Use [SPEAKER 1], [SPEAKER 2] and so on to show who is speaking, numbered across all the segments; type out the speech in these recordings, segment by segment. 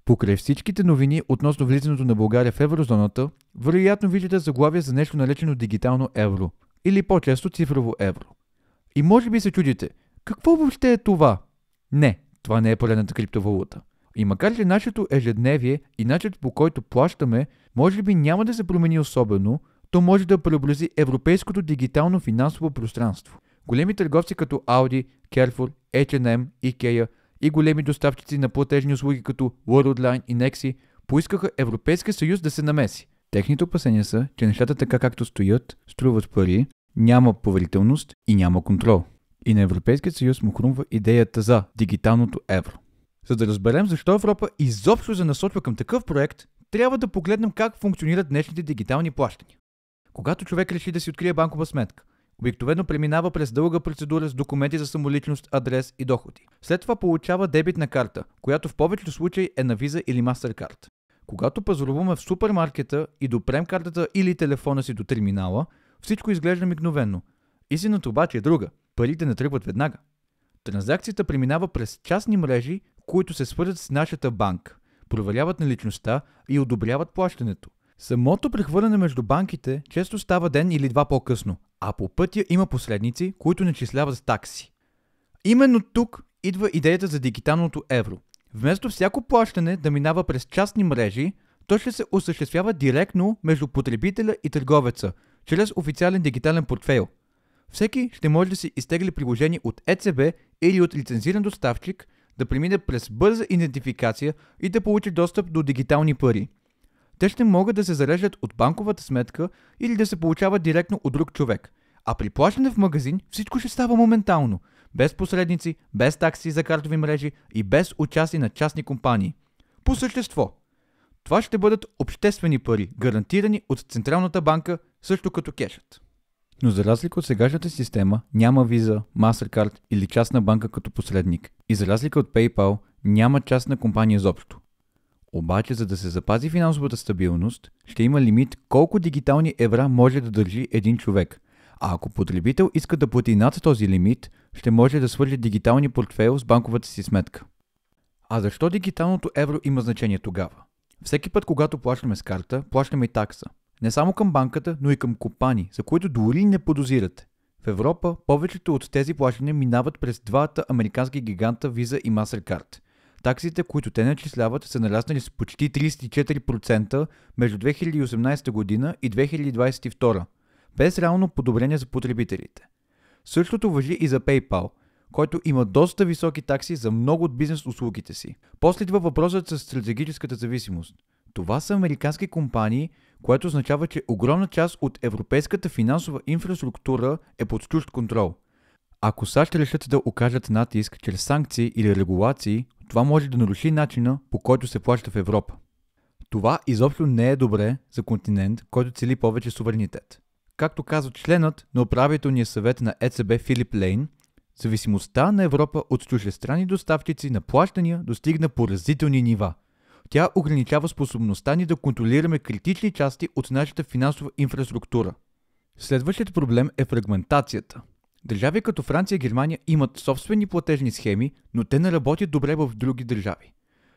[SPEAKER 1] Покрай всичките новини относно влизането на България в еврозоната, вероятно виждате заглавие за нещо наречено дигитално евро или по-често цифрово евро. И може би се чудите, какво въобще е това? Не, това не е поредната криптовалута. И макар че нашето ежедневие и начинът по който плащаме, може би няма да се промени особено, то може да преобрази европейското дигитално финансово пространство. Големи търговци като Audi, Carrefour, H&M, IKEA и големи доставчици на платежни услуги като Worldline и Nexi поискаха Европейския съюз да се намеси. Техните опасения са, че нещата така както стоят, струват пари, няма поверителност и няма контрол. И на Европейския съюз му хрумва идеята за дигиталното евро. За да разберем защо Европа изобщо се насочва към такъв проект, трябва да погледнем как функционират днешните дигитални плащания. Когато човек реши да си открие банкова сметка, обикновено преминава през дълга процедура с документи за самоличност, адрес и доходи. След това получава дебитна карта, която в повечето случаи е на Visa или MasterCard. Когато пазаруваме в супермаркета и допрем картата или телефона си до терминала, всичко изглежда мигновено. Истината обаче е друга. Парите не тръгват веднага. Транзакцията преминава през частни мрежи, които се свързват с нашата банка, проверяват наличността и одобряват плащането. Самото прехвърляне между банките често става ден или два по-късно, а по пътя има посредници, които начисляват такси. Именно тук идва идеята за дигиталното евро. Вместо всяко плащане да минава през частни мрежи, то ще се осъществява директно между потребителя и търговеца, чрез официален дигитален портфейл. Всеки ще може да си изтегли приложение от ЕЦБ или от лицензиран доставчик, да премине през бърза идентификация и да получи достъп до дигитални пари. Те ще могат да се зареждат от банковата сметка или да се получават директно от друг човек. А при плащане в магазин всичко ще става моментално, без посредници, без такси за картови мрежи и без участие на частни компании. По същество, това ще бъдат обществени пари, гарантирани от Централната банка, също като кешът. Но за разлика от сегашната система, няма Visa, MasterCard или частна банка като посредник. И за разлика от PayPal, няма частна компания изобщо. Обаче, за да се запази финансовата стабилност, ще има лимит колко дигитални евра може да държи един човек. А ако потребител иска да плати над този лимит, ще може да свърже дигитални портфейл с банковата си сметка. А защо дигиталното евро има значение тогава? Всеки път, когато плащаме с карта, плащаме и такса. Не само към банката, но и към компании, за които дори не подозирате. В Европа повечето от тези плащания минават през двата американски гиганта Visa и MasterCard. Таксите, които те начисляват, са нараснали с почти 34% между 2018 година и 2022, без реално подобрение за потребителите. Същото важи и за PayPal, който има доста високи такси за много от бизнес услугите си. После идва въпросът с стратегическата зависимост. Това са американски компании, което означава, че огромна част от европейската финансова инфраструктура е под чужд контрол. Ако САЩ решат да окажат натиск чрез санкции или регулации, това може да наруши начина, по който се плаща в Европа. Това изобщо не е добре за континент, който цели повече суверенитет. Както казва членът на управителния съвет на ЕЦБ Филип Лейн, зависимостта на Европа от чуждестранни доставчици на плащания достигна поразителни нива. Тя ограничава способността ни да контролираме критични части от нашата финансова инфраструктура. Следващият проблем е фрагментацията. Държави като Франция и Германия имат собствени платежни схеми, но те не работят добре в други държави.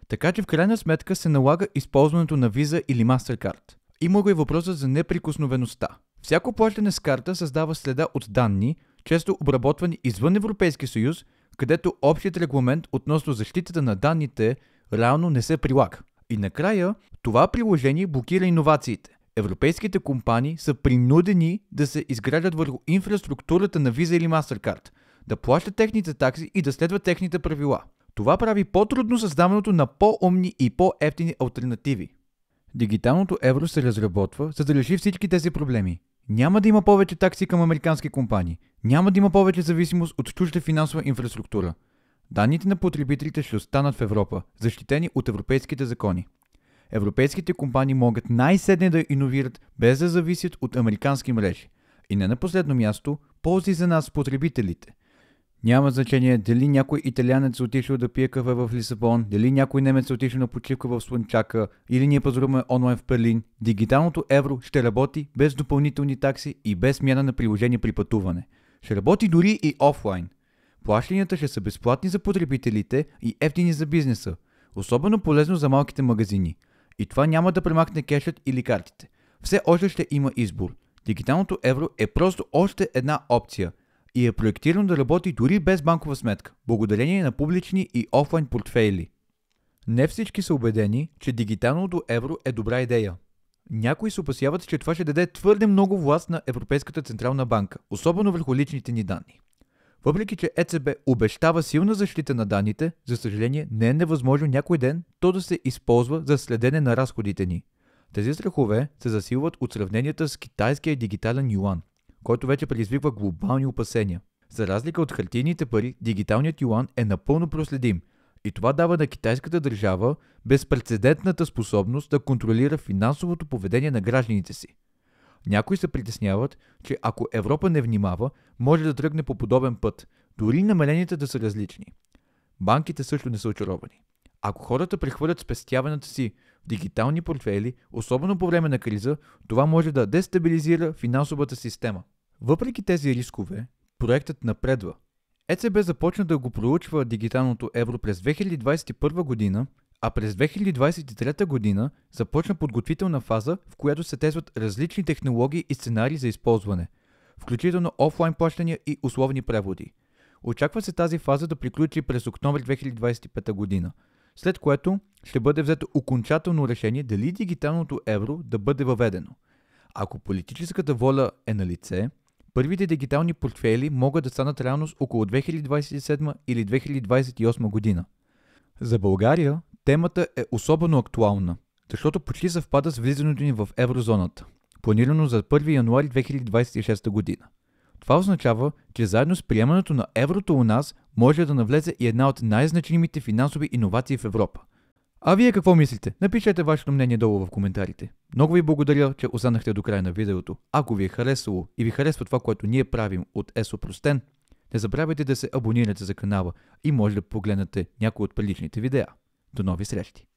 [SPEAKER 1] Така че в крайна сметка се налага използването на Visa или MasterCard. Има го и въпросът за неприкосновеността. Всяко плащане с карта създава следа от данни, често обработвани извън Европейския съюз, където общият регламент относно защитата на данните реално не се прилага. И накрая, това приложение блокира иновациите. Европейските компании са принудени да се изграждат върху инфраструктурата на Visa или MasterCard, да плащат техните такси и да следват техните правила. Това прави по-трудно създаването на по-умни и по-евтини алтернативи. Дигиталното евро се разработва, за да реши всички тези проблеми. Няма да има повече такси към американски компании. Няма да има повече зависимост от чужда финансова инфраструктура. Данните на потребителите ще останат в Европа, защитени от европейските закони. Европейските компании могат най-сетне да иновират, без да зависят от американски мрежи. И не на последно място, ползи за нас, потребителите. Няма значение дали някой италианец отишъл да пие кафе в Лисабон, дали някой немец отишъл на почивка в Слънчака или ние пазаруваме онлайн в Берлин. Дигиталното евро ще работи без допълнителни такси и без смяна на приложение при пътуване. Ще работи дори и офлайн. Плащанията ще са безплатни за потребителите и евтини за бизнеса. Особено полезно за малките магазини. И това няма да премахне кешът или картите. Все още ще има избор. Дигиталното евро е просто още една опция и е проектирано да работи дори без банкова сметка, благодарение на публични и офлайн портфейли. Не всички са убедени, че дигиталното евро е добра идея. Някои се опасяват, че това ще даде твърде много власт на Европейската централна банка, особено върху личните ни данни. Въпреки че ЕЦБ обещава силна защита на данните, за съжаление не е невъзможно някой ден то да се използва за следене на разходите ни. Тези страхове се засилват от сравненията с китайския дигитален юан, който вече предизвиква глобални опасения. За разлика от хартийните пари, дигиталният юан е напълно проследим и това дава на китайската държава безпрецедентната способност да контролира финансовото поведение на гражданите си. Някои се притесняват, че ако Европа не внимава, може да тръгне по подобен път, дори намеренията да са различни. Банките също не са очаровани. Ако хората прехвърлят спестяването си в дигитални портфейли, особено по време на криза, това може да дестабилизира финансовата система. Въпреки тези рискове, проектът напредва. ЕЦБ започна да го проучва дигиталното евро през 2021 година, а през 2023 година започна подготвителна фаза, в която се тестват различни технологии и сценарии за използване, включително офлайн плащания и условни преводи. Очаква се тази фаза да приключи през октомври 2025 година, след което ще бъде взето окончателно решение дали дигиталното евро да бъде въведено. Ако политическата воля е на лице, първите дигитални портфейли могат да станат реалност около 2027 или 2028 година. За България темата е особено актуална, защото почти съвпада с влизането ни в еврозоната, планирано за 1 януари 2026 година. Това означава, че заедно с приемането на еврото у нас може да навлезе и една от най-значимите финансови иновации в Европа. А вие какво мислите? Напишете вашето мнение долу в коментарите. Много ви благодаря, че останахте до края на видеото. Ако ви е харесало и ви харесва това, което ние правим от ЕС Опростен, не забравяйте да се абонирате за канала и може да погледнете някои от предишните видеа. До нови срещи!